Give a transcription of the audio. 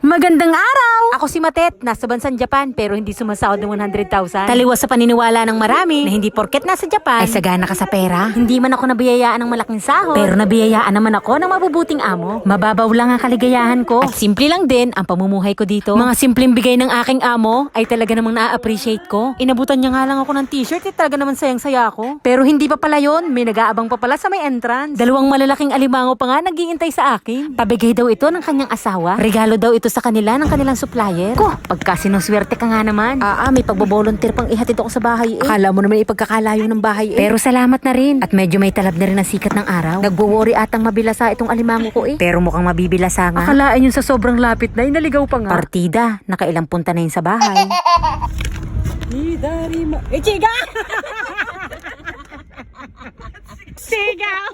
Magandang araw! Ako si Matet, nasa bansang Japan pero hindi sumasahod ng 100,000. Taliwas sa paniniwala ng marami na hindi porket nasa Japan ay sagana ka sa pera. Hindi man ako nabiyayaan ng malaking sahod, pero nabiyayaan naman ako ng mabubuting amo. Mababaw lang ang kaligayahan ko at simple lang din ang pamumuhay ko dito. Mga simpleng bigay ng aking amo ay talaga namang na-appreciate ko. Inabutan niya nga lang ako ng t-shirt at talaga naman sayang-saya ako. Pero hindi pa pala yun, may nag-aabang pa pala sa may entrance. Dalawang malalaking alimango pa nga nag-iintay sa akin. Pabigay daw ito ng kanyang asawa. Regalo daw ito sa kanila ng kanilang supplier. Ko, pagka sinuswerte ka nga naman. May pagbo-volunteer pang ihatid ako sa bahay eh. Akala mo naman ipagkakalayo ng bahay eh. Pero salamat na rin. At medyo may talab na rin ang sikat ng araw. Nagwo-worry atang mabilasa itong alimango ko eh. Pero mukhang mabibilasa nga. Akalaan yun sa sobrang lapit na inaligaw pa nga. Partida, nakailang punta na yun sa bahay. Chiga! Sigaw!